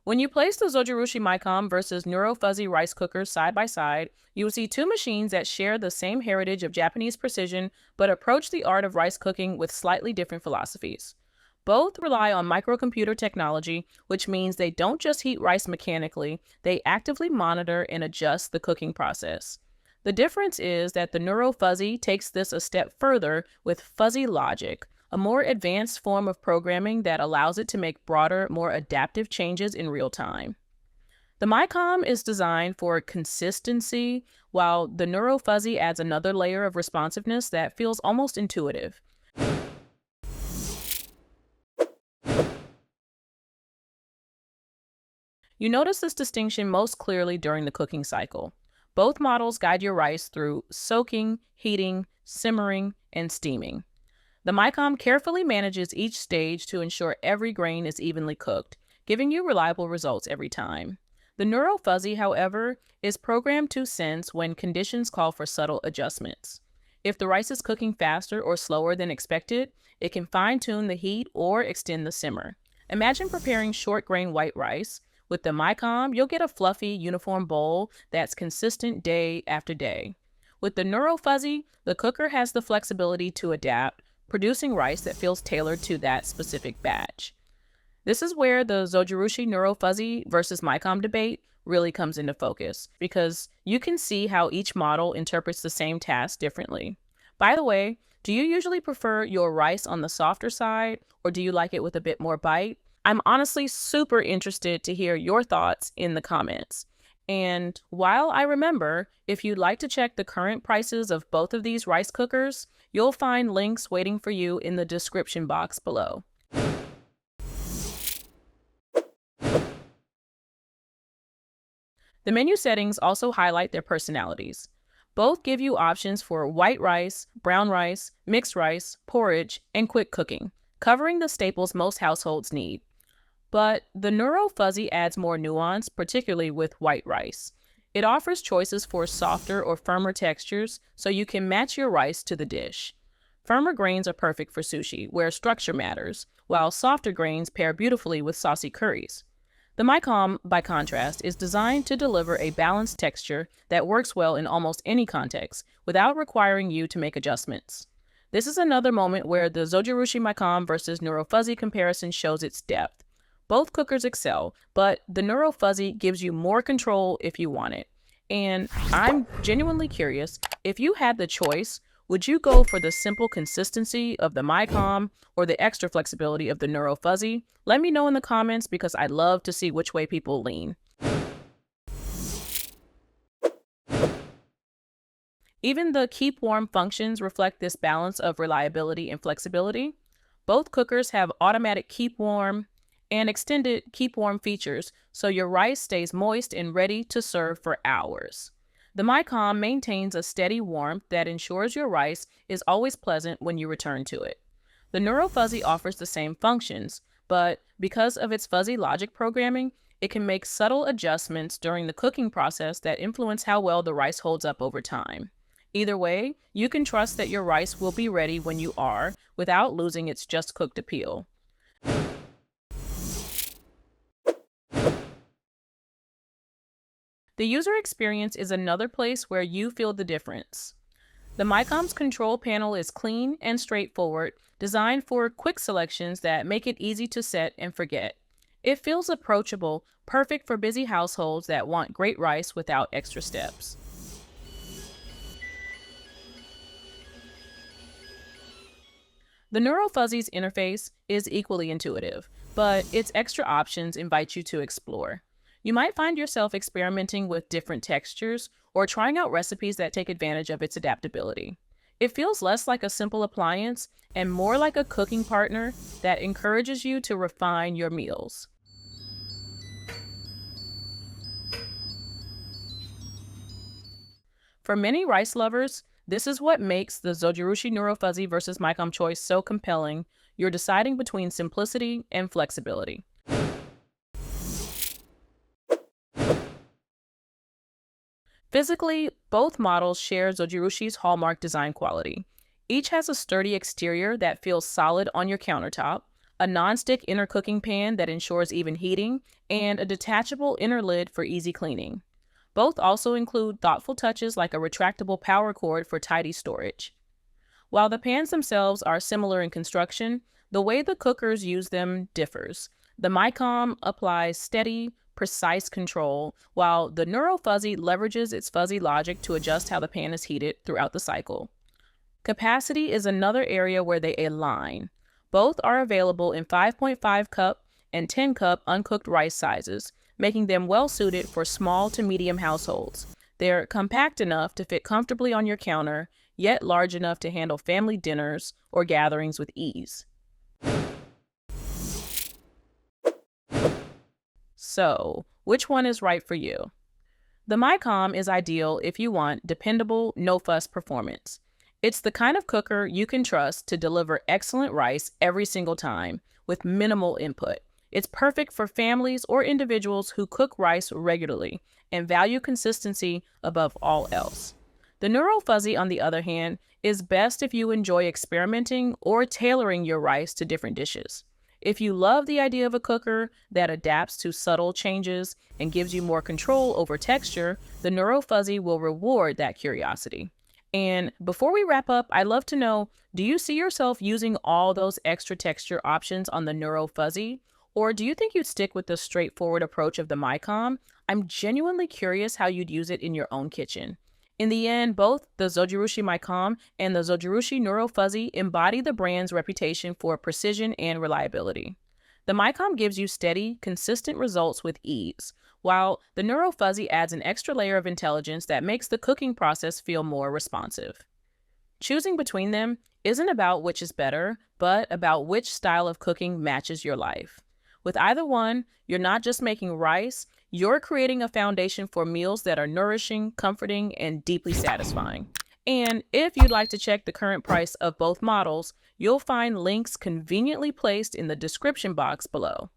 When you place the Zojirushi Micom versus Neuro Fuzzy rice cookers side by side, you will see two machines that share the same heritage of Japanese precision but approach the art of rice cooking with slightly different philosophies. Both rely on microcomputer technology, which means they don't just heat rice mechanically, they actively monitor and adjust the cooking process. The difference is that the Neuro Fuzzy takes this a step further with fuzzy logic, a more advanced form of programming that allows it to make broader, more adaptive changes in real time. The Micom is designed for consistency, while the Neuro Fuzzy adds another layer of responsiveness that feels almost intuitive. You notice this distinction most clearly during the cooking cycle. Both models guide your rice through soaking, heating, simmering, and steaming. The Micom carefully manages each stage to ensure every grain is evenly cooked, giving you reliable results every time. The Neuro Fuzzy, however, is programmed to sense when conditions call for subtle adjustments. If the rice is cooking faster or slower than expected, it can fine-tune the heat or extend the simmer. Imagine preparing short-grain white rice. With the Micom, you'll get a fluffy, uniform bowl that's consistent day after day. With the Neuro Fuzzy, the cooker has the flexibility to adapt, producing rice that feels tailored to that specific batch. This is where the Zojirushi Neuro Fuzzy versus Micom debate really comes into focus, because you can see how each model interprets the same task differently. By the way, do you usually prefer your rice on the softer side, or do you like it with a bit more bite? I'm honestly super interested to hear your thoughts in the comments. And while I remember, if you'd like to check the current prices of both of these rice cookers, you'll find links waiting for you in the description box below. The menu settings also highlight their personalities. Both give you options for white rice, brown rice, mixed rice, porridge, and quick cooking, covering the staples most households need. But the Neuro Fuzzy adds more nuance, particularly with white rice. It offers choices for softer or firmer textures, so you can match your rice to the dish. Firmer grains are perfect for sushi, where structure matters, while softer grains pair beautifully with saucy curries. The Micom, by contrast, is designed to deliver a balanced texture that works well in almost any context, without requiring you to make adjustments. This is another moment where the Zojirushi Micom versus Neuro Fuzzy comparison shows its depth. Both cookers excel, but the Neuro Fuzzy gives you more control if you want it. And I'm genuinely curious, if you had the choice, would you go for the simple consistency of the Micom or the extra flexibility of the Neuro Fuzzy? Let me know in the comments, because I'd love to see which way people lean. Even the keep warm functions reflect this balance of reliability and flexibility. Both cookers have automatic keep warm and extended keep warm features, so your rice stays moist and ready to serve for hours. The Micom maintains a steady warmth that ensures your rice is always pleasant when you return to it. The Neuro Fuzzy offers the same functions, but because of its fuzzy logic programming, it can make subtle adjustments during the cooking process that influence how well the rice holds up over time. Either way, you can trust that your rice will be ready when you are, without losing its just cooked appeal. The user experience is another place where you feel the difference. The Micom's control panel is clean and straightforward, designed for quick selections that make it easy to set and forget. It feels approachable, perfect for busy households that want great rice without extra steps. The Neuro Fuzzy's interface is equally intuitive, but its extra options invite you to explore. You might find yourself experimenting with different textures or trying out recipes that take advantage of its adaptability. It feels less like a simple appliance and more like a cooking partner that encourages you to refine your meals. For many rice lovers, this is what makes the Zojirushi Neuro Fuzzy versus Micom choice so compelling. You're deciding between simplicity and flexibility. Physically, both models share Zojirushi's hallmark design quality. Each has a sturdy exterior that feels solid on your countertop, a non-stick inner cooking pan that ensures even heating, and a detachable inner lid for easy cleaning. Both also include thoughtful touches like a retractable power cord for tidy storage. While the pans themselves are similar in construction, the way the cookers use them differs. The Micom applies steady, precise control, while the Neuro Fuzzy leverages its fuzzy logic to adjust how the pan is heated throughout the cycle. Capacity is another area where they align. Both are available in 5.5 cup and 10 cup uncooked rice sizes, making them well suited for small to medium households. They're compact enough to fit comfortably on your counter, yet large enough to handle family dinners or gatherings with ease. So, which one is right for you? The Micom is ideal if you want dependable, no-fuss performance. It's the kind of cooker you can trust to deliver excellent rice every single time with minimal input. It's perfect for families or individuals who cook rice regularly and value consistency above all else. The Neuro Fuzzy, on the other hand, is best if you enjoy experimenting or tailoring your rice to different dishes. If you love the idea of a cooker that adapts to subtle changes and gives you more control over texture, the Neuro Fuzzy will reward that curiosity. And before we wrap up, I'd love to know, do you see yourself using all those extra texture options on the Neuro Fuzzy? Or do you think you'd stick with the straightforward approach of the Micom? I'm genuinely curious how you'd use it in your own kitchen. In the end, both the Zojirushi Micom and the Zojirushi Neuro Fuzzy embody the brand's reputation for precision and reliability. The Micom gives you steady, consistent results with ease, while the Neuro Fuzzy adds an extra layer of intelligence that makes the cooking process feel more responsive. Choosing between them isn't about which is better, but about which style of cooking matches your life. With either one, you're not just making rice, you're creating a foundation for meals that are nourishing, comforting, and deeply satisfying. And if you'd like to check the current price of both models, you'll find links conveniently placed in the description box below.